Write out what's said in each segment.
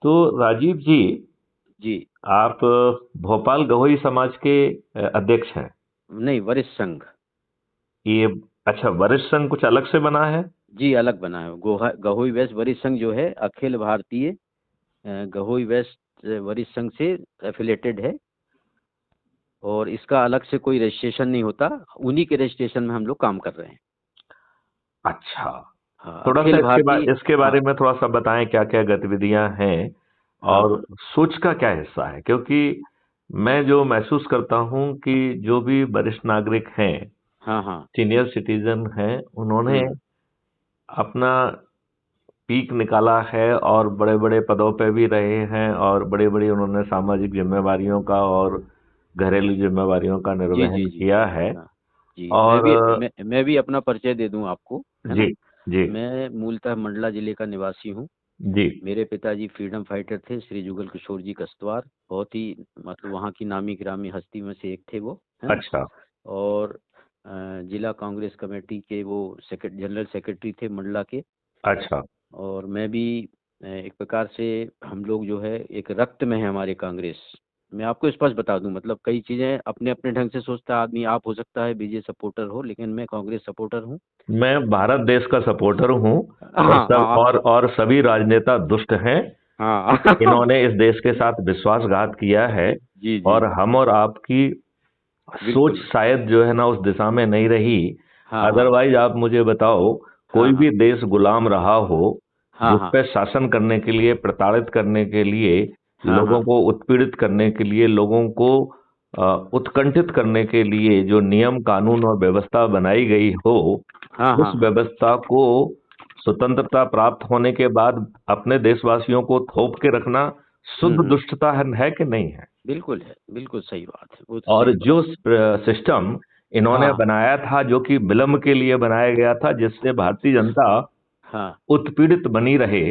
तो राजीव जी, जी। आप भोपाल गहोई समाज के अध्यक्ष हैं। नहीं, वरिष्ठ संघ। ये अच्छा, वरिष्ठ संघ कुछ अलग से बना है? जी, अलग बना है। गहोई वैश्य वरिष्ठ संघ जो है अखिल भारतीय गहोई वैश्य वरिष्ठ संघ से एफिलेटेड है, और इसका अलग से कोई रजिस्ट्रेशन नहीं होता। उन्हीं के रजिस्ट्रेशन में हम लोग काम कर रहे हैं। अच्छा, हाँ, थोड़ा सा अखिल भारतीय। इसके हाँ। बारे में थोड़ा सा बताएं, क्या क्या गतिविधियां हैं हाँ। और हाँ। सोच का क्या हिस्सा है? क्योंकि मैं जो महसूस करता हूं कि जो भी वरिष्ठ नागरिक हैं, हाँ। हाँ। सीनियर सिटीजन हैं, उन्होंने हम्म। अपना पीक निकाला है और बड़े बड़े पदों पे भी रहे हैं, और बड़ी बड़ी उन्होंने सामाजिक जिम्मेवारियों का और घरेलू जिम्मेवारियों का जी जी निर्वहन जी। किया है। हाँ। जी, मैं और भी मैं भी अपना परिचय दे दूं आपको, है जी ना। जी मैं मूलतः मंडला जिले का निवासी हूँ। जी। मेरे पिताजी फ्रीडम फाइटर थे, श्री जुगल किशोर जी कस्तवार। बहुत ही मतलब वहाँ की नामी गिरामी हस्ती में से एक थे वो, है ना। अच्छा और जिला कांग्रेस कमेटी के वो जनरल सेक्रेटरी थे मंडला के। अच्छा। और मैं भी एक प्रकार से, हम लोग जो है एक रक्त में है हमारे कांग्रेस। मैं आपको स्पष्ट बता दूं, मतलब कई चीज़ें अपने अपने ढंग से सोचता है आदमी। आप हो सकता है बीजेपी सपोर्टर हो, लेकिन मैं कांग्रेस सपोर्टर हूँ। मैं भारत देश का सपोर्टर हूं। और हाँ सब हाँ। और सभी राजनेता दुष्ट हैं। हाँ। इन्होंने इस देश के साथ विश्वासघात किया है। जी जी। और हम और आपकी सोच बिल्कुल। शायद जो है ना उस दिशा में नहीं रही। हाँ हाँ। अदरवाइज आप मुझे बताओ, हाँ कोई हाँ। भी देश गुलाम रहा हो, हाँ जिस हाँ। पे शासन करने के लिए, प्रताड़ित करने के लिए, हाँ लोगों हाँ। को उत्पीड़ित करने के लिए, लोगों को उत्कंठित करने के लिए जो नियम कानून और व्यवस्था बनाई गई हो, हाँ उस हाँ। हाँ। व्यवस्था को स्वतंत्रता प्राप्त होने के बाद अपने देशवासियों को थोप के रखना शुद्ध हम्म। दुष्टता है कि नहीं है? बिल्कुल है, बिल्कुल सही बात है, वो तो और सही बात। जो सिस्टम इन्होंने हाँ बनाया था, जो कि विलंब के लिए बनाया गया था, जिससे भारतीय जनता हाँ। उत्पीड़ित बनी रहे,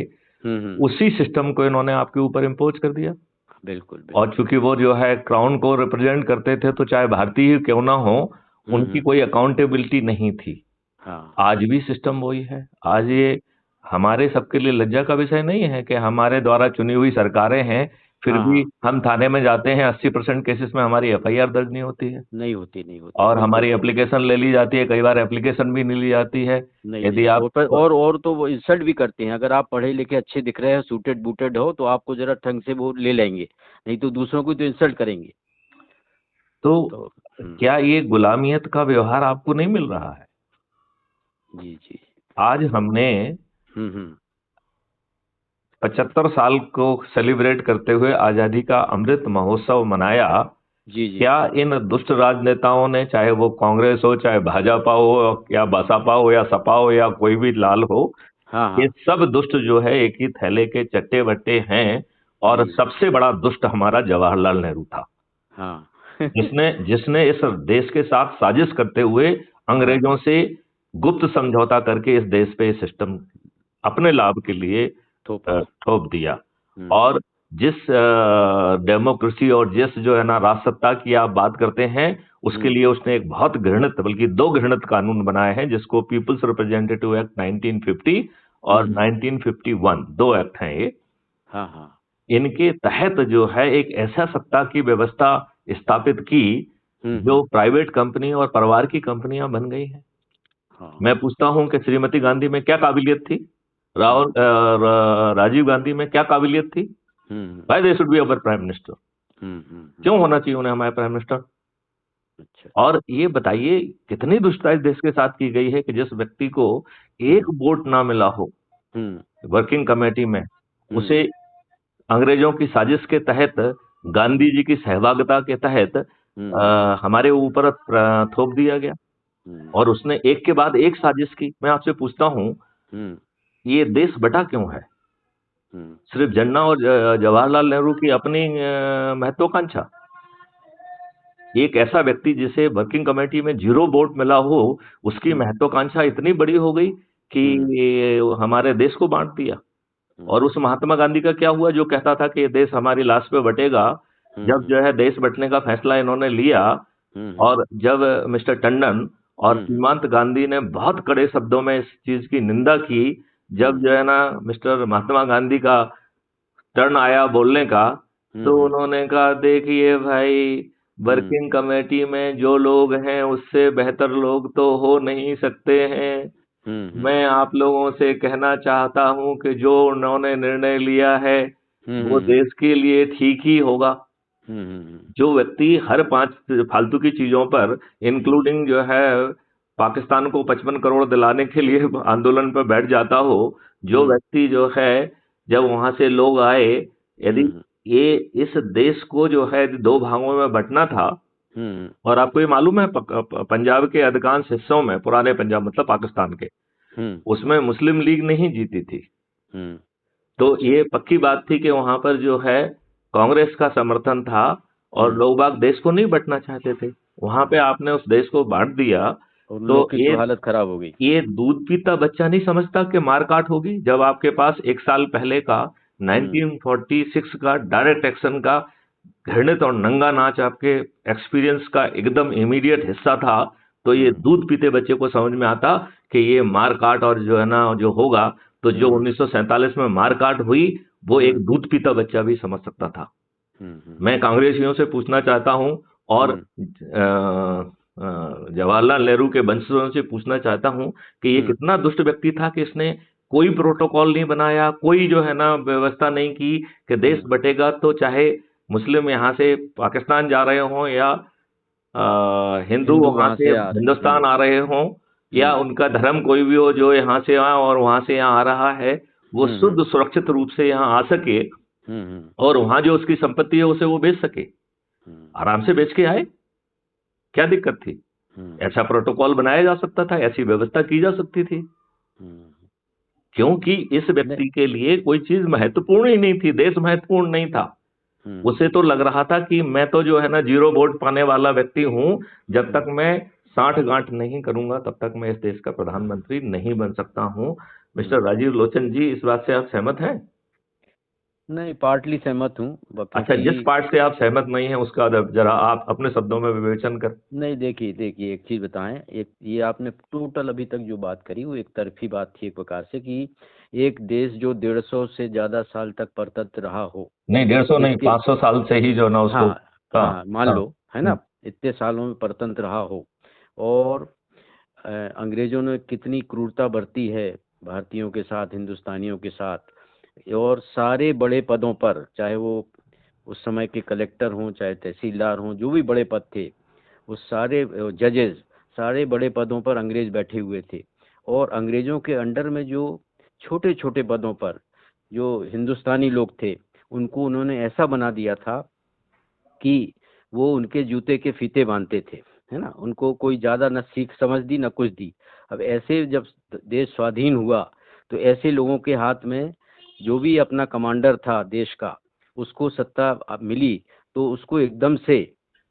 हम्म। उसी सिस्टम को इन्होंने आपके ऊपर इम्पोज कर दिया। बिल्कुल और बिल्कुल। चूंकि वो जो है क्राउन को रिप्रेजेंट करते थे, तो चाहे भारतीय ही क्यों ना हो, उनकी हम्म। कोई अकाउंटेबिलिटी नहीं थी। हाँ। आज भी सिस्टम वही है। आज ये हमारे सबके लिए लज्जा का विषय नहीं है कि हमारे द्वारा चुनी हुई सरकारें हैं, फिर हाँ भी हाँ। हम थाने में जाते हैं, 80% केसेस में हमारी एफआईआर दर्ज नहीं होती है। नहीं होती, नहीं होती, और बिल्कुल हमारी सही। एप्लीकेशन ले ली जाती है, कई बार एप्लीकेशन भी नहीं ली जाती है। नहीं यदि नहीं, आप और तो वो इंसल्ट भी करते हैं। अगर आप पढ़े लिखे अच्छे दिख रहे हैं, सूटेड बूटेड हो, तो आपको जरा ढंग से वो ले लेंगे, नहीं तो दूसरों को तो इंसल्ट करेंगे। तो तो क्या ये गुलामियत का व्यवहार आपको नहीं मिल रहा है? जी जी। आज तो हमने हम्म। 75 साल को सेलिब्रेट करते हुए आजादी का अमृत महोत्सव मनाया। जी जी। क्या इन दुष्ट राजनेताओं ने, चाहे वो कांग्रेस हो, चाहे भाजपा हो, या बसपा हो, या सपा हो, या कोई भी लाल हो, हाँ ये हाँ। सब दुष्ट जो है एक ही थैले के चट्टे बट्टे हैं। और जी। सबसे बड़ा दुष्ट हमारा जवाहरलाल नेहरू था, हाँ। जिसने जिसने इस देश के साथ साजिश करते हुए हाँ। अंग्रेजों से गुप्त समझौता करके इस देश पे सिस्टम अपने लाभ के लिए थोपा। थोप दिया। हम्म। और जिस डेमोक्रेसी और जिस जो है ना राजसत्ता की आप बात करते हैं, उसके हम्म। लिए उसने एक बहुत घृणित, बल्कि दो घृणित कानून बनाए हैं, जिसको पीपल्स रिप्रेजेंटेटिव एक्ट 1950 और हम्म। 1951, दो एक्ट हैं ये। हाँ हाँ। इनके तहत जो है एक ऐसा सत्ता की व्यवस्था स्थापित की, जो हम्म। प्राइवेट कंपनी और परिवार की कंपनियां बन गई हैं। हाँ। मैं पूछता हूं कि श्रीमती गांधी में क्या काबिलियत थी? हम्म। राजीव गांधी में क्या काबिलियत थी? हम्म। भाई, they should be our prime minister. हम्म। क्यों होना चाहिए उन्हें हमारे प्राइम मिनिस्टर? अच्छा। और ये बताइए, कितनी दुष्टता इस देश के साथ की गई है कि जिस व्यक्ति को एक हम्म। वोट ना मिला हो हम्म। वर्किंग कमेटी में, हम्म। उसे अंग्रेजों की साजिश के तहत, गांधी हम्म। जी की सहभागिता के तहत हम्म। हमारे ऊपर थोप दिया गया। हम्म। और उसने एक के बाद एक साजिश की। मैं आपसे पूछता हूं, हम्म। ये देश बटा क्यों है? हम्म। सिर्फ जन्ना और जवाहरलाल नेहरू की अपनी महत्वाकांक्षा? एक ऐसा व्यक्ति जिसे वर्किंग कमेटी में 0 वोट मिला हो, उसकी हम्म। महत्वाकांक्षा इतनी बड़ी हो गई कि हम्म। ये हमारे देश को बांट दिया। और हम्म। उस महात्मा गांधी का क्या हुआ, जो कहता था कि ये देश हमारी लाश पे बटेगा? जब हम्म। जो है देश बटने का फैसला इन्होंने लिया, हम्म। और जब मिस्टर टंडन और हम्म। सीमांत गांधी ने बहुत कड़े शब्दों में इस चीज की निंदा की, जब हम्म। जो है ना मिस्टर महात्मा गांधी का टर्न आया बोलने का, तो हम्म उन्होंने कहा देखिए भाई, वर्किंग कमेटी में जो लोग हैं उससे बेहतर लोग तो हो नहीं सकते हैं। हम्म मैं आप लोगों से कहना चाहता हूं कि जो उन्होंने निर्णय लिया है वो हम्म देश के लिए ठीक ही होगा। हम्म जो व्यक्ति हर 5 फालतू की चीजों पर, हम्म इंक्लूडिंग जो है पाकिस्तान को 55 करोड़ दिलाने के लिए आंदोलन पर बैठ जाता हो, जो हम्म व्यक्ति जो है, जब वहां से लोग आए, यदि हम्म ये इस देश को जो है 2 भागों में बंटना था, हम्म और आपको ये मालूम है पंजाब के अधिकांश हिस्सों में, पुराने पंजाब मतलब पाकिस्तान के, हम्म उसमें मुस्लिम लीग नहीं जीती थी। हम्म तो ये पक्की बात थी कि वहां पर जो है कांग्रेस का समर्थन था, और हम्म लोग बाग देश को नहीं बांटना चाहते थे। वहां पे आपने उस देश को बांट दिया। और उन तो लोग की तो हालत खराब हो गई। ये दूध पीता बच्चा नहीं समझता कि मार काट होगी, जब आपके पास 1 साल पहले का हम्म 1946 का डायरेक्ट एक्शन का घृणित और नंगा नाच आपके एक्सपीरियंस का एकदम इमीडिएट हिस्सा था। तो ये हम्म दूध पीते बच्चे को समझ में आता कि ये मार काट और जो है ना जो होगा। तो जो हम्म 1947 में मार काट हुई, वो एक हम्म दूध पीता बच्चा भी समझ सकता था। हम्म मैं कांग्रेसियों से पूछना चाहता हूं, और हम्म जवाहरलाल नेहरू के वंशजों से पूछना चाहता हूं कि ये हम्म कितना दुष्ट व्यक्ति था कि इसने कोई प्रोटोकॉल नहीं बनाया, कोई जो है ना व्यवस्था नहीं की कि देश हम्म बटेगा तो चाहे मुस्लिम यहाँ से पाकिस्तान जा रहे हों, या हिंदू हिंदू वहां वहां से से आ रहे। हिंदुस्तान आ रहे हों, या हम्म उनका धर्म कोई भी हो जो यहाँ से आ और वहां से यहाँ आ रहा है, वो हम्म शुद्ध सुरक्षित रूप से यहाँ आ सके, हम्म और वहां जो उसकी संपत्ति है उसे वो बेच सके। हम्म आराम से बेच के आए, क्या दिक्कत थी? हम्म ऐसा प्रोटोकॉल बनाया जा सकता था, ऐसी व्यवस्था की जा सकती थी, हम्म क्योंकि इस नहीं। व्यक्ति के लिए कोई चीज महत्वपूर्ण ही नहीं थी, देश महत्वपूर्ण नहीं था। हम्म उसे तो लग रहा था कि मैं तो जो है ना जीरो वोट पाने वाला व्यक्ति हूं, जब तक हम्म मैं 60 गांठ नहीं करूंगा तब तक मैं इस देश का प्रधानमंत्री नहीं बन सकता हूं। मिस्टर हम्म राजीव लोचन जी, इस बात से आप सहमत हैं? नहीं, पार्टली सहमत हूँ अच्छा, क्योंकि जिस पार्ट से आप सहमत नहीं हैं उसका जरा आप अपने शब्दों में विवेचन कर। नहीं, देखिए देखिए, एक चीज बताएं। एक ये आपने टोटल अभी तक जो बात करी वो एक तरफी बात थी एक प्रकार से, कि एक देश जो 150 से ज्यादा साल तक परतंत्र रहा हो, नहीं, 150 नहीं, जिसके 500 साल से ही जो है ना उसको। हाँ हाँ। हाँ मान हाँ। लो, है ना, इतने सालों में परतंत्र रहा हो, और अंग्रेजों ने कितनी क्रूरता बरती है भारतीयों के साथ, हिंदुस्तानियों के साथ, और सारे बड़े पदों पर, चाहे वो उस समय के कलेक्टर हों, चाहे तहसीलदार हों, जो भी बड़े पद थे, उस सारे जजेस, सारे बड़े पदों पर अंग्रेज बैठे हुए थे। और अंग्रेजों के अंडर में जो छोटे छोटे पदों पर जो हिंदुस्तानी लोग थे, उनको उन्होंने ऐसा बना दिया था कि वो उनके जूते के फीते बांधते थे, है ना, उनको कोई ज़्यादा न सीख समझ दी न कुछ दी। अब ऐसे जब देश स्वाधीन हुआ, तो ऐसे लोगों के हाथ में जो भी अपना कमांडर था देश का, उसको सत्ता मिली, तो उसको एकदम से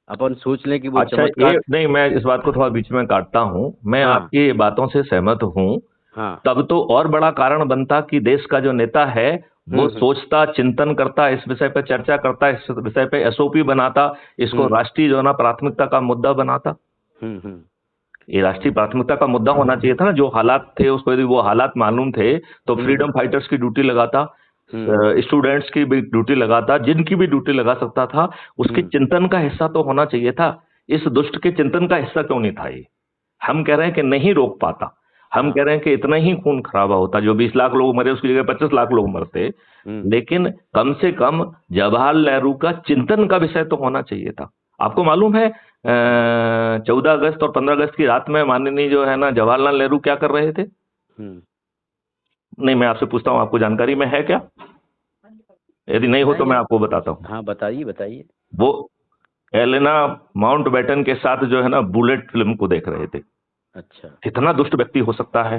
अपन सोच लें कि वो अच्छा, ये चमत्कार। नहीं, मैं इस बात को थोड़ा बीच में काटता हूं, मैं हाँ आपकी बातों से सहमत हूं। हाँ। तब तो और बड़ा कारण बनता कि देश का जो नेता है वो हम्म सोचता, चिंतन करता, इस विषय पर चर्चा करता, इस विषय पे एसओपी बनाता, इसको हम्म राष्ट्रीय जो है ना प्राथमिकता का मुद्दा बनाता। हम्म ये राष्ट्रीय प्राथमिकता का मुद्दा होना चाहिए था ना, जो हालात थे उसको यदि वो हालात मालूम थे तो हम्म फ्रीडम फाइटर्स की ड्यूटी लगाता, हम्म स्टूडेंट्स की भी ड्यूटी लगाता, जिनकी भी ड्यूटी लगा सकता था। उसके हम्म चिंतन का हिस्सा तो होना चाहिए था। इस दुष्ट के चिंतन का हिस्सा क्यों नहीं था ये? हम कह रहे हैं कि नहीं रोक पाता। हम कह हाँ। रहे हैं कि इतना ही खून खराबा होता, जो 20 लाख लोग मरे उसकी जगह 25 लाख लोग मरते। हम्म लेकिन कम से कम जवाहरलाल नेहरू का चिंतन का विषय तो होना चाहिए था। आपको मालूम है 14 अगस्त और 15 अगस्त की रात में माननीय जो है ना जवाहरलाल नेहरू क्या कर रहे थे? हम्म नहीं, मैं आपसे पूछता हूं, आपको जानकारी में है क्या? यदि नहीं हो तो नहीं। मैं आपको बताता हूं। हाँ, बताइए बताइए। वो एलेना माउंटबेटन के साथ जो है ना बुलेट फिल्म को देख रहे थे। अच्छा। कितना दुष्ट व्यक्ति हो सकता है?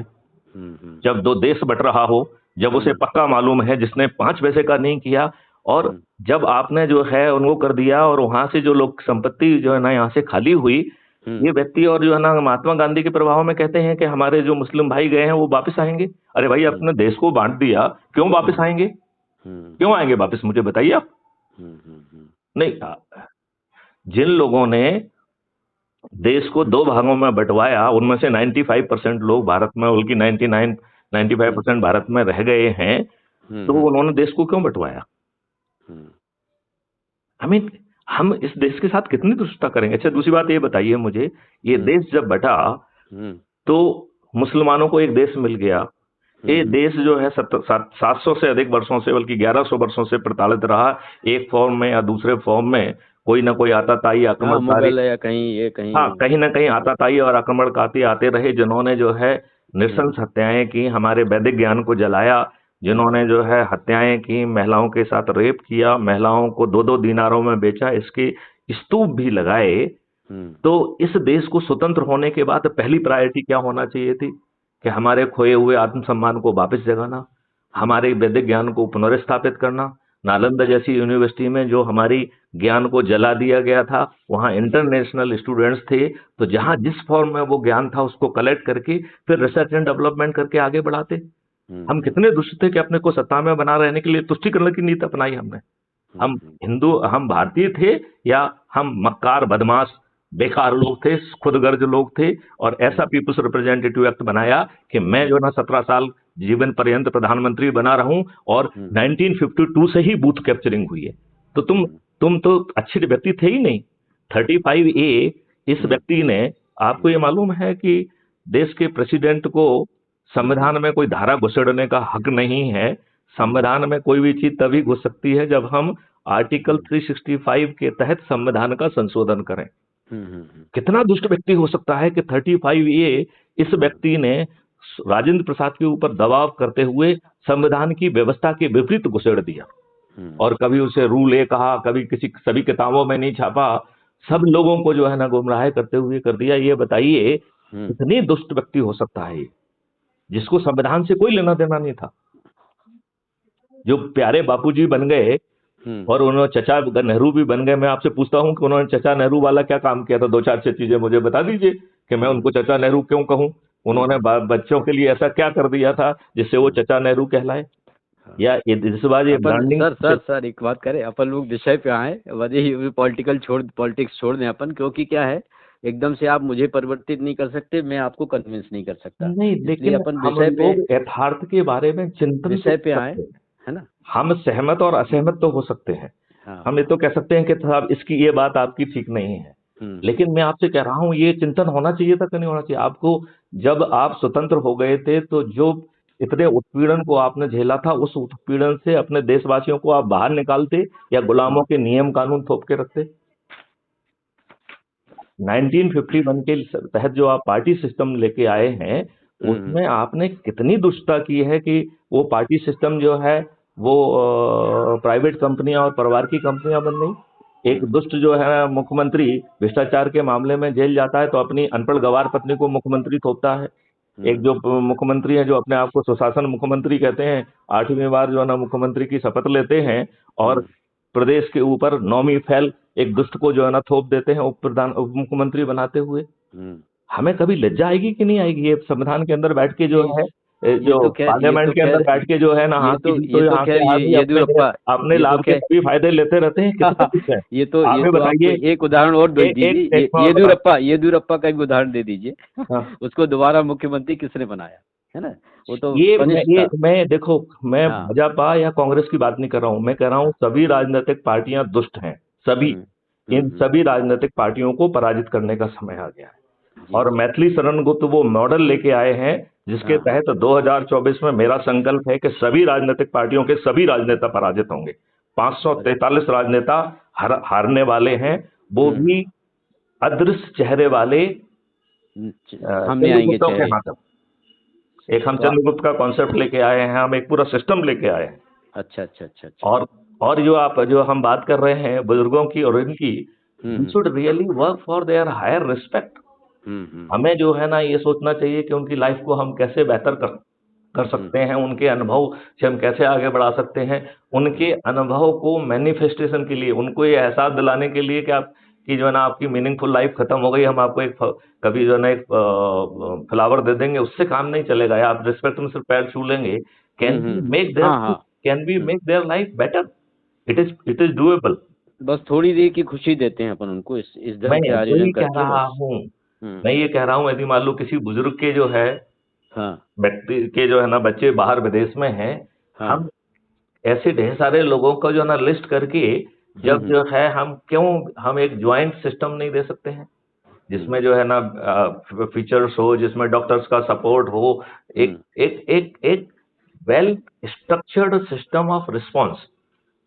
हम्म जब दो देश बट रहा हो, जब उसे हम्म पक्का मालूम है, जिसने 5 पैसे का नहीं किया, और हम्म जब आपने जो है उनको कर दिया, और वहां से जो लोग संपत्ति जो है ना यहाँ से खाली हुई, हम्म ये व्यक्ति और जो है ना महात्मा गांधी के प्रभाव में कहते हैं कि हमारे जो मुस्लिम भाई गए हैं वो वापस आएंगे। अरे भाई, हम्म अपने देश को बांट दिया, क्यों वापस हम्म आएंगे? हम्म क्यों आएंगे वापस, मुझे बताइए आप। हम्म। नहीं, जिन लोगों ने देश को 2 भागों में बंटवाया, उनमें से 95% लोग भारत में, बल्कि 99 95% भारत में रह गए हैं। तो हम्म उन्होंने देश को क्यों बंटवाया? हम्म, आई मीन हम इस देश के साथ कितनी दुष्टता करेंगे। अच्छा दूसरी बात ये बताइए मुझे, ये हम्म, देश जब बटा हम्म, तो मुसलमानों को एक देश मिल गया। ये हम्म, देश जो है 700 से अधिक वर्षों से, बल्कि 1100 वर्षों से प्रताड़ित रहा, एक फॉर्म में या दूसरे फॉर्म में कोई ना कोई आताताई हाँ, आक्रमणकारी। मुगल या कहीं ये हाँ, कहीं। कहीं ना कहीं आताताई और आक्रमणकारी आते रहे, जिन्होंने जो है हम्म, नृशंस हत्याएं की, हमारे वैदिक ज्ञान को जलाया, हम्म, जिन्होंने जो है हत्याएं की, महिलाओं के साथ रेप किया, महिलाओं को दो दो दिनारों में बेचा, इसके स्तूप भी लगाए। हम्म, तो इस देश को स्वतंत्र होने के बाद पहली प्रायोरिटी क्या होना चाहिए थी कि हमारे खोए हुए आत्मसम्मान को वापस जगाना, हम्म, हमारे वैदिक ज्ञान को पुनर्स्थापित करना। नालंदा जैसी यूनिवर्सिटी में जो हमारी ज्ञान को जला दिया गया था, वहाँ इंटरनेशनल स्टूडेंट्स थे, तो जहाँ जिस फॉर्म में वो ज्ञान था उसको कलेक्ट करके फिर रिसर्च एंड डेवलपमेंट करके आगे बढ़ाते। हम हम्म, कितने दुष्ट थे कि अपने को सत्ता में बना रहने के लिए तुष्टीकरण की नीति अपनाई हमने। हम हम्म, हिंदू, हम भारतीय थे, या हम मक्कार बदमाश बेकार लोग थे, खुदगर्ज लोग थे, और ऐसा हम्म, पीपुल्स रिप्रेजेंटेटिव एक्ट बनाया कि मैं जो ना 17 साल जीवन पर्यंत प्रधानमंत्री बना रहूं, और हम्म, 1952 से ही बूथ कैप्चरिंग हुई है। तो हम्म, तुम तो अच्छे व्यक्ति थे ही नहीं। 35A, इस हम्म, व्यक्ति ने, आपको ये मालूम है कि देश के प्रेसिडेंट को संविधान में कोई धारा घुसेड़ने का हक नहीं है। हम्म, संविधान में कोई भी चीज तभी घुस सकती है जब हम आर्टिकल हम्म, 365 के तहत संविधान का संशोधन करें। हम्म, हम्म, कितना दुष्ट व्यक्ति हो सकता है कि 35A, इस हम्म, व्यक्ति ने राजेंद्र प्रसाद के ऊपर दबाव करते हुए संविधान की व्यवस्था के विपरीत घुसेड़ दिया, हम्म, और कभी उसे रूल ए कहा, कभी किसी सभी किताबों में नहीं छापा, सब लोगों को जो है ना गुमराह करते हुए कर दिया। ये बताइए हम्म, कितनी दुष्ट व्यक्ति हो सकता है ये, जिसको संविधान से कोई लेना देना नहीं था, जो प्यारे बापूजी बन गए, हम्म, और उन्होंने चचा नेहरू भी बन गए। मैं आपसे पूछता हूं कि उन्होंने चचा नेहरू वाला क्या काम किया था, दो चार छह चीजें मुझे बता दीजिए कि मैं उनको हम्म, चचा नेहरू क्यों कहूं। उन्होंने हम्म, बच्चों के लिए ऐसा क्या कर दिया था जिससे वो हम्म, चचा नेहरू कहलाए। हाँ। या इस बार ये अपन ब्रांडिंग। सर एक बात करें, अपन लोग विषय पे आए, वही पॉलिटिक्स छोड़ दें अपन, क्योंकि क्या है, एकदम से आप मुझे परिवर्तित नहीं कर सकते, मैं आपको कन्विंस नहीं कर सकता। नहीं, इसलिए लेकिन अपन हम लोग यथार्थ के बारे में चिंतन तो विषय पे कर आए, सकते हैं। है ना? हम सहमत और असहमत तो हो सकते हैं। हाँ, हम ये तो कह सकते हैं कि साहब इसकी ये बात आपकी ठीक नहीं है, हम्म, लेकिन मैं आपसे कह रहा हूं ये चिंतन होना चाहिए था कि नहीं होना चाहिए आपको। जब आप स्वतंत्र हो गए थे तो जो इतने उत्पीड़न को आपने झेला था, उस उत्पीड़न से अपने देशवासियों को आप बाहर निकालते, या गुलामों हम्म, के नियम कानून थोप के रखते। 1951 के तहत जो आप पार्टी सिस्टम लेके आए हैं, हम्म, उसमें आपने कितनी दुष्टता की है कि वो पार्टी सिस्टम जो है वो प्राइवेट कंपनियां और परिवार की कंपनियां बन गई। एक हम्म, दुष्ट जो है मुख्यमंत्री भ्रष्टाचार के मामले में जेल जाता है तो अपनी अनपढ़ गवार पत्नी को मुख्यमंत्री थोपता है। एक हम्म, जो मुख्यमंत्री है जो अपने आप को सुशासन मुख्यमंत्री कहते हैं, 8वीं बार जो है ना मुख्यमंत्री की शपथ लेते हैं, और हम्म, प्रदेश के ऊपर नौमी फैल एक दुष्ट को जो है ना थोप देते हैं उप मुख्यमंत्री बनाते हुए। हम्म। हमें कभी लज्जा आएगी कि नहीं आएगी? ये संविधान के अंदर बैठ के जो नहीं, है, जो ये पार्लियामेंट तो के अंदर खैर, बैठ के जो है ना, हाँ की जी तो ये तो यहाँ खैर से ये आगे अपने येदियुरप्पा, अपने ये तो लाभ के खैर सभी फायदे लेते रहते हैं, कितना कुछ है। आप ये ही तो आपको बताइए। एक उदाहरण और दे एक एक दीजिए, एक ये मैं और बताता येदियुरप्पा का एक उदाहरण दे दीजिए। हूँ। उसको दोबारा मुख्यमंत्री किसने बनाया, है ना? वो तो कनिष्ठ ये था। मैं देखो, मैं हाँ, भाजपा या कांग्रेस की बात नहीं कर रहा हूं, मैं कह रहा हूं हाँ, सभी राजनीतिक पार्टियां दुष्ट हैं, सभी। हम्म, हम्म, इन सभी राजनीतिक पार्टियों को पराजित करने का समय आ गया है। जी और जी, मैथिली शरण गुप्त वो मॉडल लेके आए हैं जिसके हाँ, तहत 2024 में मेरा संकल्प है कि सभी राजनीतिक पार्टियों के सभी राजनेता पराजित होंगे। बस, 543 राजनेता हारने वाले हैं, वो हम्म, भी अदृश्य चेहरे वाले सामने आएंगे चंद्रगुप्तों के चेहरे। हाथ। एक हम तो चंद्रगुप्त का कॉन्सेप्ट लेके आए हैं, हम एक पूरा सिस्टम लेके आए हैं। अच्छा, अच्छा, अच्छा, अच्छा, और और जो हम बात कर रहे हैं बुजुर्गों की और इनकी, we hmm, should really work for their higher respect. हम्म, हम्म, हमें जो है ना ये सोचना चाहिए कि उनकी लाइफ को हम कैसे बेहतर कर हम्म, सकते हैं, उनके अनुभव से हम कैसे आगे बढ़ा सकते हैं। उनके हम्म, अनुभव को मैनिफेस्टेशन के लिए, उनको ये एहसास दिलाने के लिए कि आप कि जो है ना आपकी मीनिंगफुल लाइफ खत्म हो गई, हम आपको कभी जो है ना एक फ्लावर दे देंगे, उससे काम नहीं चलेगा, या आप रिस्पेक्ट में सिर्फ पैर छू लेंगे। हाँ, हाँ, can we hmm, make their life better? It is doable. बस थोड़ी देर की खुशी देते हैं अपन उनको, इस मैं ढंग से आयोजन वही कह करके रहा बस। हूँ, हम्म, मैं ये कह रहा हूँ, यदि मान लो किसी बुजुर्ग के जो है हाँ, व्यक्ति के जो है ना बच्चे बाहर विदेश में हैं, हाँ, हम ऐसे ढेर सारे लोगों का जो है ना लिस्ट करके जब जो है हम एक ज्वाइंट सिस्टम नहीं दे सकते हैं जिसमें जो है ना फीचर्स हो, जिसमें डॉक्टर्स का सपोर्ट हो, एक एक एक एक well structured system of response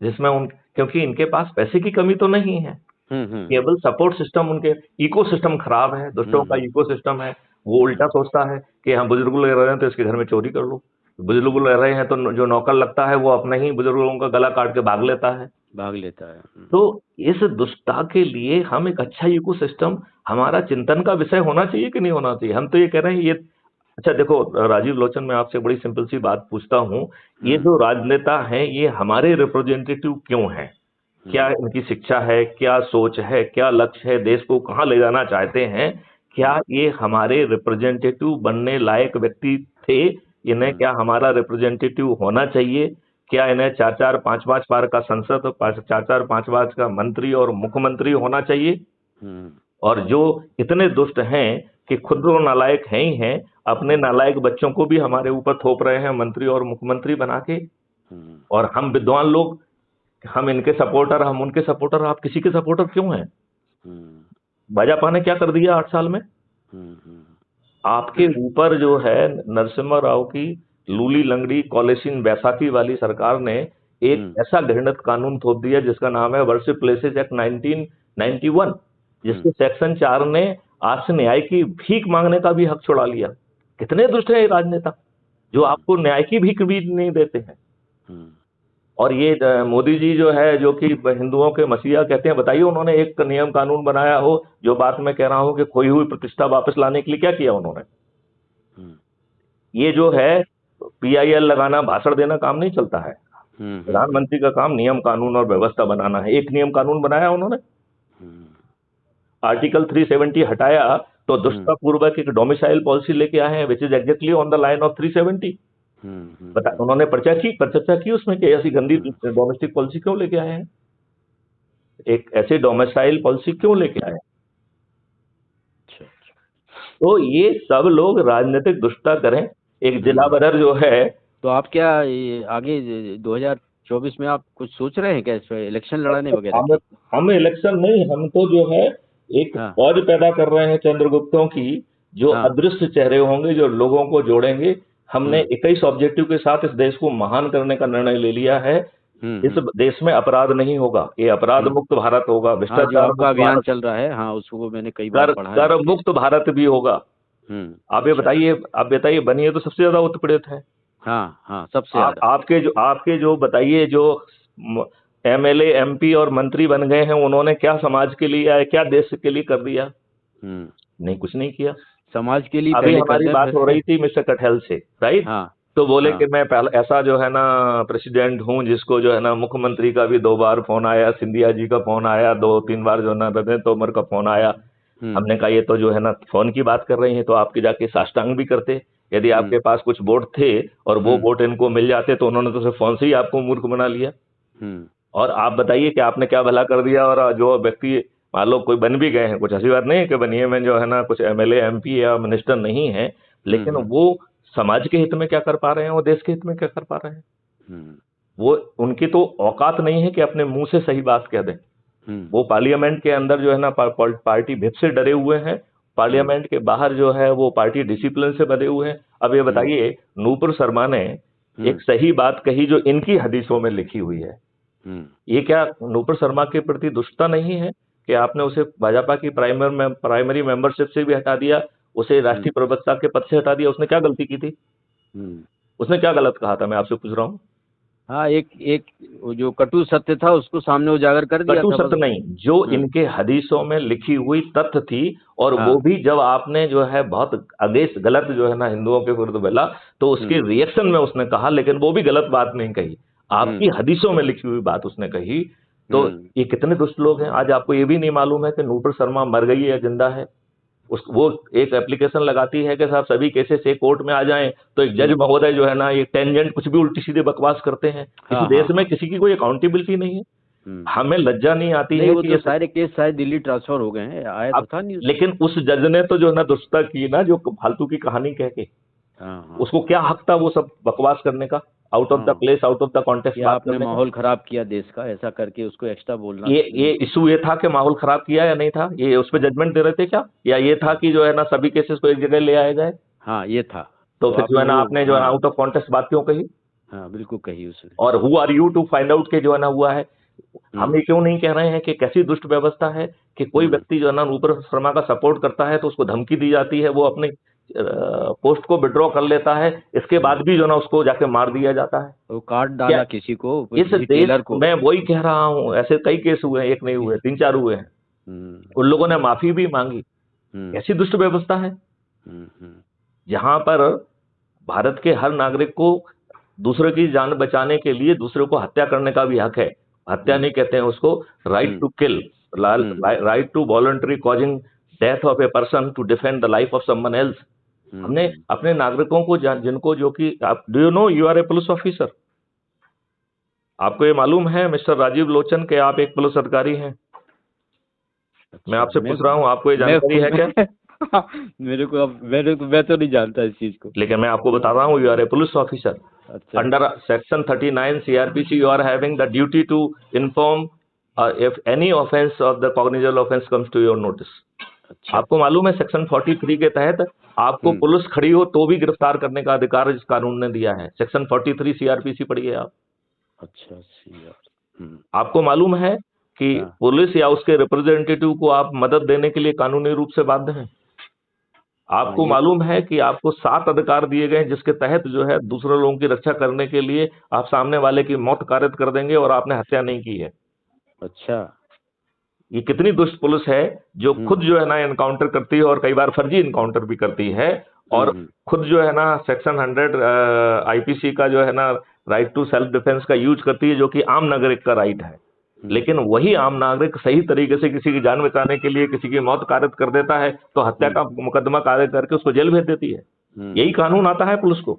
जिसमें उन, क्योंकि इनके पास पैसे की कमी तो नहीं है, केवल सपोर्ट सिस्टम, उनके इकोसिस्टम खराब है, दुष्टों का इकोसिस्टम है। वो उल्टा सोचता है कि हम बुजुर्ग लोग रह रहे हैं तो इसके घर में चोरी कर लो, बुजुर्ग लोग रह रहे हैं तो जो नौकर लगता है वो अपने ही बुजुर्गों का गला काट के भाग लेता है। तो इस दुष्टता के लिए हम एक अच्छा इकोसिस्टम, हमारा चिंतन का विषय होना चाहिए कि नहीं होना चाहिए? हम तो ये कह रहे हैं ये, अच्छा देखो राजीव लोचन, मैं आपसे बड़ी सिंपल सी बात पूछता हूँ, ये जो राजनेता हैं ये हमारे रिप्रेजेंटेटिव क्यों हैं? क्या इनकी शिक्षा है, क्या सोच है, क्या लक्ष्य है, देश को कहाँ ले जाना चाहते हैं? क्या ये हमारे रिप्रेजेंटेटिव बनने लायक व्यक्ति थे? इन्हें क्या हमारा रिप्रेजेंटेटिव होना चाहिए? क्या इन्हें 4-4, 5-5 बार का संसद, 4-4, 5 बार का मंत्री और मुख्यमंत्री होना चाहिए? और जो इतने दुष्ट हैं कि खुद वो नालायक हैं ही हैं, अपने नालायक बच्चों को भी हमारे ऊपर थोप रहे हैं मंत्री और मुख्यमंत्री बना के, और हम विद्वान लोग, हम इनके सपोर्टर, हम उनके सपोर्टर, आप किसी के सपोर्टर क्यों हैं? भाजपा ने क्या कर दिया 8 साल में? आपके ऊपर जो है नरसिम्हा राव की लूली लंगड़ी कॉलेसिन बैसाखी वाली सरकार ने एक ऐसा घृणित कानून थोप दिया जिसका नाम है वर्शिप प्लेसेस एक्ट 1991, जिसके सेक्शन 4 ने आज से न्याय की भीख मांगने का भी हक छुड़ा लिया। कितने दुष्ट हैं ये राजनेता जो आपको न्याय की भीख भी नहीं देते हैं। और ये मोदी जी जो है, जो कि हिंदुओं के मसीहा कहते हैं, बताइए उन्होंने एक नियम कानून बनाया हो, जो बात मैं कह रहा हूं कि खोई हुई प्रतिष्ठा वापस लाने के लिए क्या किया उन्होंने? ये जो है PIL लगाना, भाषण देना काम नहीं चलता है। प्रधानमंत्री का काम नियम कानून और व्यवस्था बनाना है। एक नियम कानून बनाया उन्होंने, आर्टिकल 370 हटाया, तो दुष्टता पूर्वक एक डोमिसाइल पॉलिसी लेके आए हैं which is exactly on the line of 370। बता, उन्होंने चर्चा की उसमें कि ऐसी गंदी डोमेस्टिक पॉलिसी क्यों लेके आए हैं, एक ऐसे डोमिसाइल पॉलिसी क्यों लेके आए हैं? तो ये सब लोग राजनीतिक दुष्टता करें। एक जिला बदर जो है, तो आप क्या आगे 2024 में आप कुछ सोच रहे हैं क्या, इस इलेक्शन लड़ाने वगैरह? हम इलेक्शन नहीं, हम तो जो है एक फौज पैदा कर रहे हैं चंद्रगुप्तों की, जो अदृश्य चेहरे होंगे, जो लोगों को जोड़ेंगे। हमने 21 ऑब्जेक्टिव के साथ इस देश को महान करने का निर्णय ले लिया है। इस देश में अपराध नहीं होगा, ये अपराध मुक्त भारत होगा, भ्रष्टाचार का अभियान चल रहा है, हाँ उसको मैंने कई बार पढ़ा है, कर मुक्त भारत भी होगा। आप ये बताइए बनिए तो सबसे ज्यादा उत्पीड़ित है। हाँ सबसे ज्यादा। आपके जो बताइए, जो MLA MP और मंत्री बन गए हैं, उन्होंने क्या समाज के लिए या क्या देश के लिए कर दिया? नहीं, कुछ नहीं किया समाज के लिए। अभी हमारी बात हो रही थी मिस्टर कटहल से, राइट? तो बोले कि मैं पहले ऐसा जो है ना प्रेसिडेंट हूं जिसको जो है ना मुख्यमंत्री का भी 2 बार फोन आया, सिंधिया जी का फोन आया, 2-3 बार जो है ना नरेंद्र तोमर का फोन आया। हमने कहा ये तो जो है ना फोन की बात कर रही हैं, तो आपके जाके साष्टांग भी करते। यदि आपके पास कुछ वोट थे और वो वोट इनको मिल जाते तो उन्होंने तो सिर्फ फोन से ही आपको मूर्ख बना लिया। और आप बताइए कि आपने क्या भला कर दिया। और जो व्यक्ति मान लो कोई बन भी गए हैं, कुछ ऐसी बात नहीं है कि बनिए में जो है ना कुछ MLA MP या मिनिस्टर नहीं है, लेकिन वो समाज के हित में क्या कर पा रहे हैं, वो देश के हित में क्या कर पा रहे हैं? वो उनकी तो औकात नहीं है कि अपने मुंह से सही बात कह दें। वो पार्लियामेंट के अंदर जो है ना पार्टी भिप से डरे हुए हैं, पार्लियामेंट के बाहर जो है वो पार्टी डिसिप्लिन से बधे हुए हैं। अब ये बताइए, नूपुर शर्मा ने एक सही बात कही जो इनकी हदीसों में लिखी हुई है। ये क्या नूपुर शर्मा के प्रति दुष्टता नहीं है कि आपने उसे भाजपा की प्राइमरी मेंबरशिप से भी हटा दिया, उसे राष्ट्रीय प्रवक्ता के पद से हटा दिया? उसने क्या गलती की थी? उसने क्या गलत कहा था, मैं आपसे पूछ रहा हूँ। हाँ, एक जो कटु सत्य था उसको सामने उजागर कर दिया। कटु सत्य नहीं, जो इनके हदीसों में लिखी हुई तथ्य थी, और वो भी जब आपने जो है बहुत अगेंस्ट गलत जो है ना हिंदुओं के विरुद्ध बोला, तो उसके रिएक्शन में उसने कहा, लेकिन वो भी गलत बात नहीं कही, आपकी हदीसों में लिखी हुई बात उसने कही। तो ये कितने दुष्ट लोग हैं। आज आपको ये भी नहीं मालूम है कि नूपुर शर्मा मर गई है या जिंदा है। वो एक एप्लीकेशन लगाती है कि साहब सभी केसेस एक कोर्ट में आ जाएं, तो एक जज महोदय जो है ना ये टेंजेंट कुछ भी उल्टी सीधे बकवास करते हैं। इस देश में किसी की कोई अकाउंटेबिलिटी नहीं है। हमें लज्जा नहीं आती है कि ये सारे केस शायद दिल्ली ट्रांसफर हो गए हैं, आया तो था न्यूज़। लेकिन उस जज ने तो जो है ना दुष्टता की ना, जो फालतू की कहानी कह के, उसको क्या हक था वो सब बकवास करने का? आउट ऑफ द हाँ place, out of the context कि बात आपने करने का। माहौल खराब किया देश का, ऐसा करके उसको एक्स्ट्रा बोलना। ये इशू ये था कि माहौल खराब किया या नहीं था, ये उस पर हाँ जजमेंट दे रहे थे क्या, या ये था कि जो है ना सभी केसेस को एक जगह ले आया जाए? हाँ ये था। तो तो फिर जो आपने है ना वो, आपने जो है ना हाँ आउट ऑफ कॉन्टेक्स्ट बात क्यों कही? हाँ बिल्कुल कही उसने। और who are you to find out के जो है ना हुआ है? हम हम्म ये क्यों नहीं कह रहे हैं कि कैसी दुष्ट व्यवस्था है कि कोई हम्म व्यक्ति जो है ना अनुप्र शर्मा का सपोर्ट करता है तो उसको धमकी दी जाती है, वो अपने पोस्ट को विड्रॉ कर लेता है, इसके बाद भी जो है ना उसको जाके मार दिया जाता है। वो काट क्या डाला किसी को, इस किसी देश टेलर को। में, वही कह रहा हूं, ऐसे कई केस हुए हैं, एक नहीं हुए, 3-4 हुए हैं, हम्म उन लोगों ने माफी भी मांगी। हम्म ऐसी दुष्ट व्यवस्था है हम्म। जहां पर भारत के हर नागरिक को दूसरे की जान बचाने के लिए दूसरे को हत्या करने का भी हक है। हत्या नहीं कहते हैं उसको, right to kill, right to voluntary causing death of a person to defend the life of someone else. हमने अपने नागरिकों को जिनको, जो कि आप, do you know you are a police officer? आपको ये मालूम है मिस्टर राजीव लोचन के आप एक पुलिस अधिकारी हैं? मैं आपसे पूछ रहा हूं, आपको ये जानकारी है क्या? मेरे को अब मैं तो नहीं जानता इस चीज को। लेकिन मैं आपको बता रहा हूं, you are a police officer. अच्छा Under Section 39 CRPC, you are having the duty to inform if any offense of the cognizable offense comes to your notice. अच्छा आपको मालूम है सेक्शन 43 के तहत आपको पुलिस खड़ी हो तो भी गिरफ्तार करने का अधिकार इस कानून ने दिया है। सेक्शन 43 सीआरपीसी पढ़िए आप। अच्छा यार। आपको मालूम है कि हाँ। पुलिस या उसके रिप्रेजेंटेटिव को आप मदद देने के लिए कानूनी रूप से बाध्य हैं। आपको मालूम है कि आपको 7 अधिकार दिए गए हैं जिसके तहत जो है दूसरे लोगों की रक्षा करने के लिए आप सामने वाले की मौत कारित कर देंगे, और आपने हत्या नहीं की है। अच्छा ये कितनी दुष्ट पुलिस है जो खुद जो है ना एनकाउंटर करती है, और कई बार फर्जी एनकाउंटर भी करती है, और खुद जो है ना सेक्शन 100 आईपीसी का जो है ना राइट टू सेल्फ डिफेंस का यूज करती है, जो कि आम नागरिक का राइट है। लेकिन वही आम नागरिक सही तरीके से किसी की जान बचाने के लिए किसी की मौत कारित कर देता है तो हत्या का मुकदमा कारित करके उसको जेल भेज देती है। यही कानून आता है पुलिस को।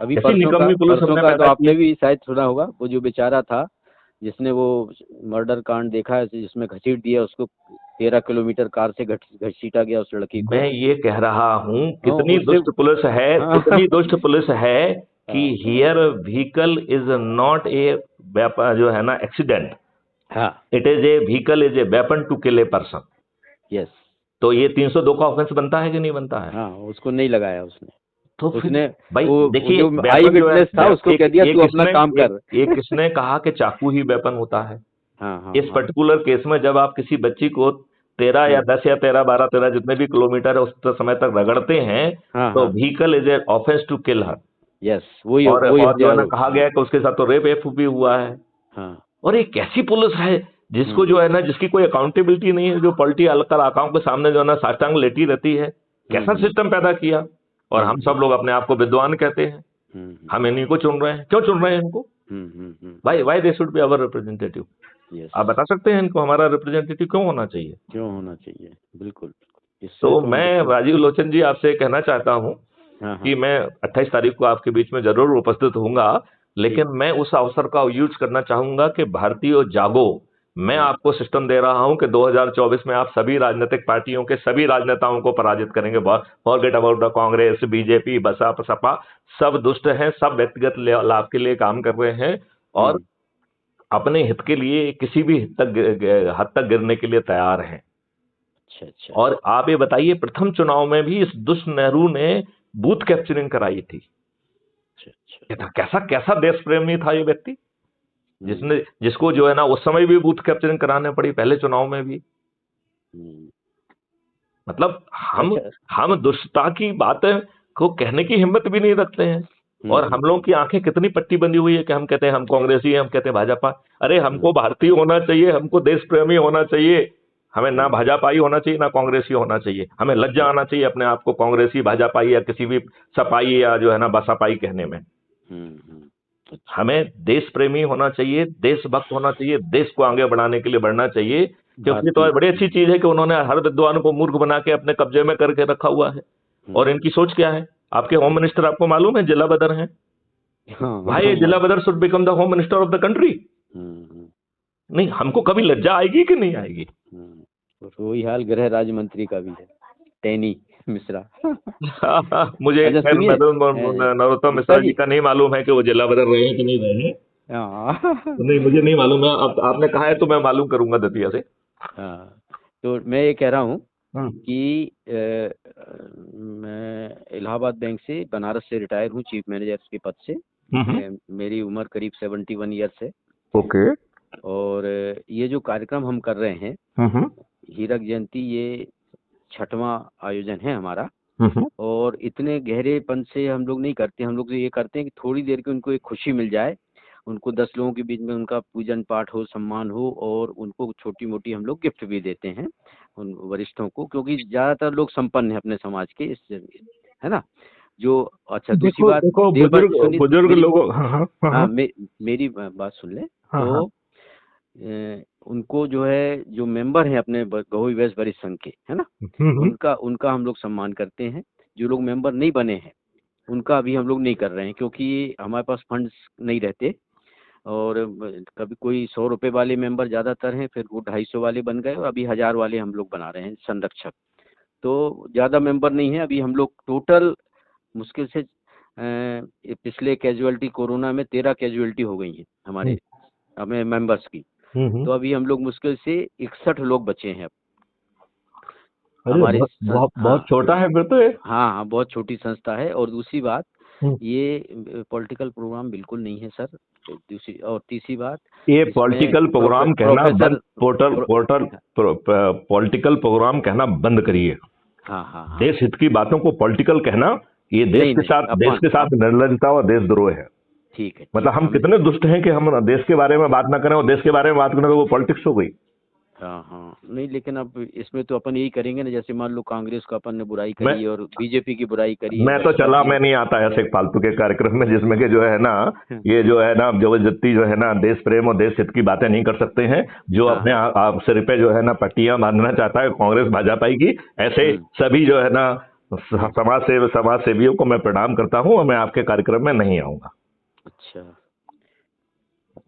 अभी कैसी निकम्मी पुलिस हमने का तो पैदा की आपने है। भी शायद सुना होगा, वो जो बेचारा था जिसने वो मर्डर कांड देखा है, जिसमें घसीट दिया उसको, 13 किलोमीटर कार से घसीटा गया उस लड़की को। मैं ये कह रहा हूँ कितनी उससे- दुष्ट पुलिस है, हाँ। कितनी दुष्ट पुलिस है कि here vehicle is not a जो है ना एक्सीडेंट, हाँ it is a vehicle is a weapon to kill a person. Yes. तो ये 302 का ऑफेंस बनता है कि नहीं बनता है? हाँ उसको नहीं लगाया उसने। तो फिर उसने भाई वो देखिए, जो weapon आई जो है, विटनेस था उसको कह दिया तू अपना काम कर। ये किसने कहा कि चाकू ही वेपन होता है? हाँ हाँ इस पर्टिकुलर केस में जब आप किसी बच्ची को 13 या 10 या 13, 12, 13 जितने भी किलोमीटर है उस समय तक रगड़ते हैं, हाँ, तो हाँ। Vehicle is a offense to kill her. Yes वही और वही जो है ना कहा गया है कि उसके साथ तो रेप एफ भी हुआ है। हाँ और ये कैसी पुलिस है जिसको जो है ना, जिसकी कोई अकाउंटेबिलिटी नहीं है, जो पलटी अलकर आंखों के सामने जो है ना साष्टांग लेटी रहती है। कैसा सिस्टम पैदा किया। और हम सब लोग अपने आप को विद्वान कहते हैं। हम इन्हीं को चुन रहे हैं। क्यों चुन रहे हैं इनको? Why they should be our representative. Yes आप बता सकते हैं इनको हमारा रिप्रेजेंटेटिव क्यों होना चाहिए? क्यों होना चाहिए, बिल्कुल। तो मैं राजीव लोचन जी आपसे कहना चाहता हूं कि मैं 28 तारीख को आपके बीच में जरूर उपस्थित होऊंगा, लेकिन मैं उस अवसर का यूज करना चाहूंगा कि भारतीय जागो, मैं आपको सिस्टम दे रहा हूं कि 2024 में आप सभी राजनीतिक पार्टियों के सभी राजनेताओं को पराजित करेंगे। Forget about the Congress, BJP, Baspa, Sapa, सब दुष्ट हैं, सब व्यक्तिगत लाभ के लिए काम कर रहे हैं और अपने हित के लिए किसी भी हद तक गिरने के लिए तैयार हैं। अच्छा। और आप ये बताइए, प्रथम चुनाव में भी इस दुष्ट नेहरू ने बूथ कैप्चरिंग कराई थी। कैसा कैसा देश प्रेमी था ये व्यक्ति, जिसको जो है ना उस समय भी बूथ कैप्चरिंग कराने पड़ी, पहले चुनाव में भी। मतलब हम दुष्टता की बातें को कहने की हिम्मत भी नहीं रखते हैं। और हम लोगों की आंखें कितनी पट्टी बंधी हुई है कि हम कहते हैं हम कांग्रेसी हैं, हम कहते हैं भाजपा। अरे हमको भारतीय होना चाहिए, हमको देश प्रेमी होना चाहिए। हमें ना भाजपाई होना चाहिए ना कांग्रेसी होना चाहिए। हमें लज्जा आना चाहिए अपने आप को कांग्रेसी, भाजपाई या किसी भी सपाई या जो है ना बसपाई कहने में। हमें देश प्रेमी होना चाहिए, देशभक्त होना चाहिए, देश को आगे बढ़ाने के लिए बढ़ना चाहिए। क्योंकि तो बड़ी अच्छी चीज है कि उन्होंने हर विद्वान को मूर्ख बना के अपने कब्जे में करके रखा हुआ है। और इनकी सोच क्या है? आपके होम मिनिस्टर आपको मालूम है जिला बदर हैं। भाई जिला बदर should become the home minister of the country. नहीं, हमको कभी लज्जा आएगी कि नहीं आएगी? वही हाल गृह राज्य मंत्री का भी है, टैनी। मिश्रा। मुझे अच्छा खैर सुनिए, नरोत्तम मिश्रा गुप्ता जी जी। का नहीं मालूम है कि वो जिला बदल रहे हैं कि नहीं रहे हैं। हाँ। तो नहीं, मुझे नहीं मालूम है। अब आपने कहा है तो मैं मालूम करूंगा दतिया से। हाँ, तो मैं ये कह रहा हूँ हम्म। कि मैं इलाहाबाद बैंक से, बनारस से रिटायर हूँ चीफ मैनेजर के पद से। हम्म। मेरी उम्र करीब 71 ईयर्स है। ओके। और ये जो कार्यक्रम हम कर रहे हैं, हम्म। हीरक जयंती, ये 6वां आयोजन है हमारा। हम्म। और इतने गहरेपन से हम लोग नहीं करते, हम लोग तो ये करते हैं कि थोड़ी देर की उनको एक खुशी मिल जाए, उनको 10 लोगों के बीच में उनका पूजन पाठ हो, सम्मान हो, और उनको छोटी मोटी हम लोग गिफ्ट भी देते हैं उन वरिष्ठों को, क्योंकि ज़्यादातर लोग संपन्न हैं अपने समाज के, इस है ना जो। अच्छा, दूसरी देखो बात, देखो, देवभर बुजुर्ग सुनिए बुजुर्ग मेरी। लोगों, हाँ हाँ हाँ हाँ, हाँ मेरी बात सुन ले। हाँ तो हाँ। उनको जो है, जो मेंबर हैं अपने गहोई वैश्य वरिष्ठ संघ के, है ना, हम्म। उनका उनका हम लोग सम्मान करते हैं। जो लोग मेंबर नहीं बने हैं उनका अभी हम लोग नहीं कर रहे हैं, क्योंकि हमारे पास फंड्स नहीं रहते। और कभी कोई 100 रुपए वाले मेंबर ज़्यादातर हैं, फिर वो 250 वाले बन गए, और अभी 1000 वाले हम लोग बना रहे हैं संरक्षक। तो ज़्यादा मेंबर नहीं है अभी। हम लोग टोटल मुश्किल से ये पिछले कैजुअलिटी कोरोना में 13 कैजुअलिटी हो गई हैं हमारे हमें मेंबर्स की। हम्म। तो अभी हम लोग मुश्किल से 61 लोग बचे हैं अब अरे हमारे बहुत बहुत बहुत हाँ छोटा है फिर तो ये। हाँ हाँ, बहुत छोटी संस्था है। और दूसरी बात, हम्म। ये पॉलिटिकल प्रोग्राम बिल्कुल नहीं है सर। दूसरी और तीसरी बात, ये इसमें पॉलिटिकल प्रोग्राम कहना बंद, professor portal portal political program कहना बंद करिए। हाँ हाँ हाँ, देश हित की बातों को पॉलिटिकल कहना, ये नहीं नहीं, देश के साथ निर्लजता और देशद्रोह है। ठीक है मतलब ठीक है, हम कितने दुष्ट हैं कि हम देश के बारे में बात ना करें, और देश के बारे में बात करें तो वो पॉलिटिक्स हो गई। हाँ हाँ, नहीं लेकिन अब इसमें तो अपन यही करेंगे ना, जैसे मान लो कांग्रेस को अपन ने बुराई मैं करी और बीजेपी की बुराई करी, मैं तो बसपा चला, की। मैं नहीं आता ऐसे फालतू के कार्यक्रम में जिसमें कि जो है ना, ये जो है ना जबरदस्ती जो है ना देश प्रेम और देश हित की बातें नहीं कर सकते हैं। जो हाँ अपने हाँ, आप सिर पे जो है ना पट्टियां बांधना चाहता है कांग्रेस भाजपा की, ऐसे हम्म सभी जो है ना हम्म, समाज सेवियों को मैं प्रणाम करता हूं, और मैं आपके कार्यक्रम में नहीं आऊंगा। अच्छा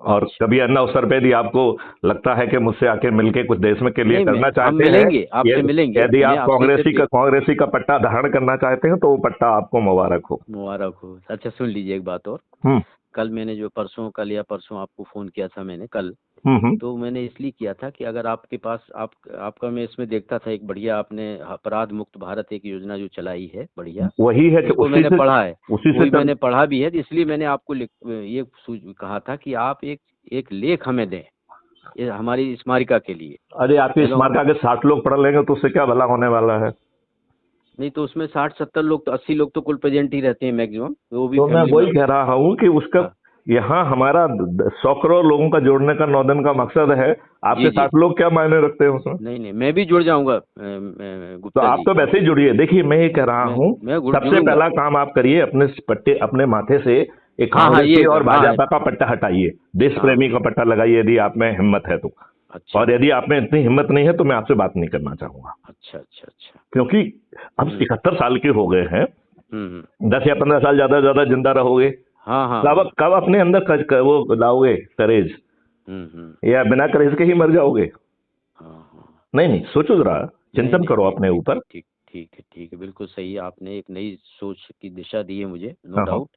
और अच्छा, कभी अन्ना अवसर पे यदि आपको लगता है कि मुझसे आके मिलके कुछ देश में के लिए नहीं मैं, करना हम चाहते हैं, मिलेंगे, आपसे मिलेंगे, यदि मैं आप आपसे सिर्फ कांग्रेसी का पट्टा धारण करना चाहते हैं तो वो पट्टा आपको मुबारक हो। मुबारक हो। अच्छा सुन लीजिए एक बात और। हम्म। कल मैंने जो कल या परसों आपको फ़ोन किया था मैंने कल, हम्म। तो मैंने इसलिए किया था कि अगर आपके पास आपका मैं इसमें देखता था एक बढ़िया, आपने अपराध मुक्त भारत एक योजना जो चलाई है बढ़िया, वही है कि उसको मैंने पढ़ा है, उसी से वही मैंने पढ़ा भी है। तो इसलिए मैंने आपको ये कहा था कि आप एक लेख हमें दें, ये हमारी स्मारिका के लिए। अरे आपकी चलो, स्मारका के 60 लोग पढ़ लेंगे तो उससे क्या भला होने वाला है। नहीं तो उसमें 60-70 लोग, तो 80 लोग तो कुल प्रेजेंट ही रहते हैं मैक्सिमम, वो भी तो मैं फैमिली वही में। कह रहा हूँ कि उसका हाँ, यहाँ हमारा 100 करोड़ लोगों का जोड़ने का 9 दिन का मकसद है। जी आपके जी, 60 लोग क्या मायने रखते हैं उसमें। नहीं नहीं, मैं भी जुड़ जाऊंगा तो गुप्ता आप जी। तो वैसे ही जुड़िए। देखिए मैं ये कह रहा मैं हूँ, मैं सबसे जुड़ूंगा। पहला काम आप करिए, अपने पट्टे अपने माथे से एक हाँ हाँ, ये कांग्रेसी और हाँ भाजपा का पट्टा हटाइए, देश हाँ प्रेमी हाँ, का पट्टा लगाइए यदि आप में हिम्मत है तो। अच्छा और यदि आप में इतनी हिम्मत नहीं है तो मैं आपसे बात नहीं करना चाहूंगा, अच्छा अच्छा अच्छा, क्योंकि हम हम्म 71 साल के हो गए हैं। हम्म, 10 या 15 साल ज्यादा ज्यादा जिंदा रहोगे। हाँ हाँ हाँ, कब कब अपने अंदर वो लाओगे करेज, हम्म, या बिना करेज के ही मर जाओगे। हाँ हाँ, नहीं नहीं, सोचो जरा, नहीं चिंतन नहीं, करो ठीक अपने ठीक ऊपर। ठीक ठीक ठीक है ठीक है, बिल्कुल सही है। आपने एक नई सोच की दिशा दी है मुझे, नो हाँ हाँ। डाउट।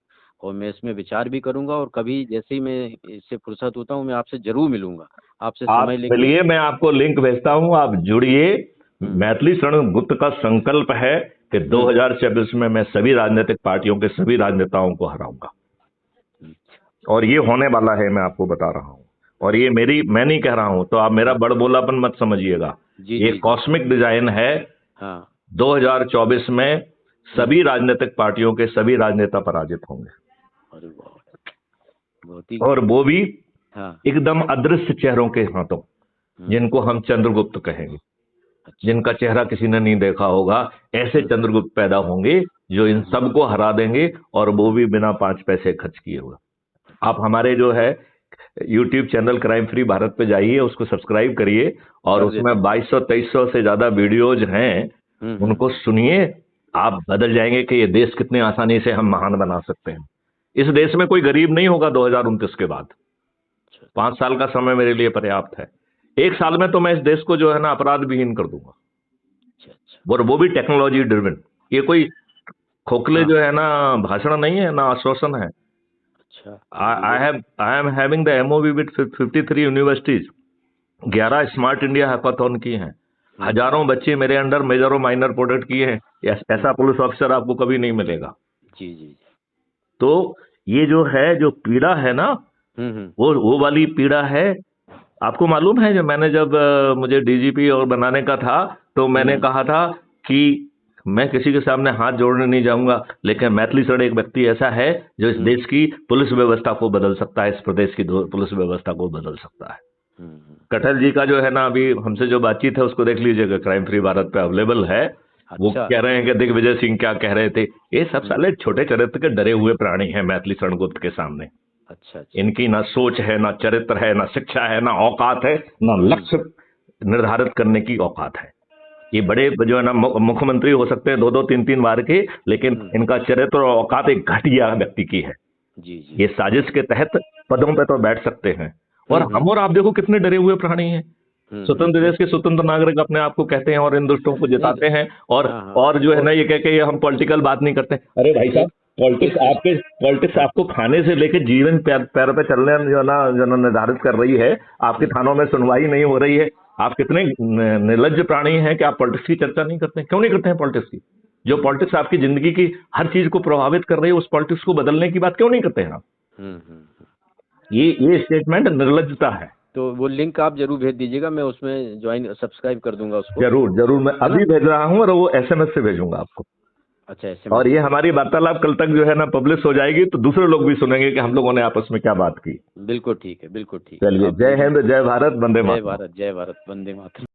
और मैं इसमें विचार भी करूंगा, और कभी जैसे ही मैं इससे फुर्सत होता हूँ मैं आपसे जरूर मिलूंगा, आपसे आप समय लेंगे। चलिए, मैं आपको लिंक भेजता हूं, आप जुड़िए। हम्म मैथिली शरण गुप्त का संकल्प है कि हम्म 2024 में मैं सभी राजनीतिक पार्टियों के सभी राजनेताओं को हराऊंगा, हम्म, और ये होने वाला है, मैं आपको बता रहा हूं। और ये मैं नहीं कह रहा हूं, तो आप मेरा हाँ, बड़बोलापन मत समझिएगा। जी ये जी जी, कॉस्मिक डिजाइन है। हाँ, 2024 में हम्म, सभी राजनीतिक पार्टियों के सभी राजनेता पराजित होंगे, अरे वाह, बहुत ही, और वो भी हाँ, एकदम अदृश्य चेहरों के हाथों, हम्म, जिनको हम चंद्रगुप्त कहेंगे, अच्छा, जिनका चेहरा किसी ने नहीं देखा होगा। ऐसे हम्म चंद्रगुप्त पैदा होंगे जो इन हम्म सबको हरा देंगे, और वो हम्म, भी बिना 5 पैसे खर्च किए हुए। आप अच्छा, हमारे जो है YouTube channel crime free Bharat पे जाइए, उसको सब्सक्राइब करिए, और कर उसमें देता हूँ। 2200-2300 से ज्यादा वीडियोज हैं, उनको हम्म, सुनिए। आप बदल जाएंगे कि ये देश कितने आसानी से हम महान बना सकते हैं। इस देश में कोई गरीब नहीं होगा 2029 के बाद। अच्छा 5 साल का समय मेरे लिए पर्याप्त है। 1 साल में तो मैं इस देश को जो है ना अपराध विहीन कर दूंगा, अच्छा अच्छा, और वो भी टेक्नोलॉजी ड्रिवन। ये कोई खोखले हाँ। जो है ना भाषण नहीं है ना आश्वासन है। अच्छा। I am having the MOV with 53 universities, 11 smart India hackathon की हैं, हजारों बच्चे मेरे अंडर मेजर और माइनर प्रोडक्ट किए हैं। ऐसा पुलिस ऑफिसर आपको कभी नहीं मिलेगा। जी जी। तो ये जो है, जो पीड़ा है ना, वो वाली पीड़ा है। आपको मालूम है, जब मैंने जब मुझे डीजीपी और बनाने का था, तो मैंने कहा था कि मैं किसी के सामने हाथ जोड़ने नहीं जाऊंगा, लेकिन मैथिली शरण एक व्यक्ति ऐसा है जो इस देश की पुलिस व्यवस्था को बदल सकता है, इस प्रदेश की पुलिस व्यवस्था को बदल सकता है। कटहल जी का जो है ना, अभी हमसे जो बातचीत है उसको देख लीजिएगा, क्राइम फ्री भारत पे अवेलेबल है। वो कह रहे हैं कि दिग्विजय सिंह क्या कह रहे थे, ये सब साले छोटे चरित्र के डरे हुए प्राणी हैं मैथिली शरण गुप्त के सामने। अच्छा। इनकी ना सोच है, ना चरित्र है, ना शिक्षा है, ना औकात है, ना लक्ष्य निर्धारित करने की औकात है। ये बड़े जो है ना मुख्यमंत्री हो सकते हैं 2-2, 3-3 बार के, लेकिन इनका चरित्र और औकात एक घटिया व्यक्ति की है। जी जी। ये साजिश के तहत पदों पे तो बैठ सकते हैं, और हम और आप देखो कितने डरे हुए प्राणी हैं। स्वतंत्र देश के स्वतंत्र नागरिक अपने आप को कहते हैं और इन दुष्टों को जिताते हैं, और जो है ना ये कह के हम पॉलिटिकल बात नहीं करते। अरे भाई साहब, पॉलिटिक्स आपको खाने से लेकर जीवन पैर पे चलने जो ना निर्धारित कर रही है। आपके थानों में सुनवाई नहीं हो रही है। आप कितने निर्लज्ज प्राणी हैं कि आप पॉलिटिक्स की चर्चा नहीं करते। क्यों नहीं करते हैं पॉलिटिक्स की? जो पॉलिटिक्स आपकी जिंदगी की हर चीज को प्रभावित कर रही है, उस पॉलिटिक्स को बदलने की बात क्यों नहीं करते हैं आप? ये स्टेटमेंट निर्लज्जता है। तो वो लिंक आप जरूर भेज दीजिएगा, मैं उसमें ज्वाइन सब्सक्राइब कर दूंगा उसको। जरूर मैं अभी भेज रहा हूँ, और वो एसएमएस से भेजूंगा आपको। अच्छा, एसएमएस। और ये हमारी वार्तालाप कल तक जो है ना पब्लिश हो जाएगी, तो दूसरे लोग भी सुनेंगे कि हम लोगों ने आपस में क्या बात की। बिल्कुल ठीक है, बिल्कुल ठीक है। चलिए, जय हिंद, जय भारत, वंदे मातरम। जय भारत, वंदे मातरम।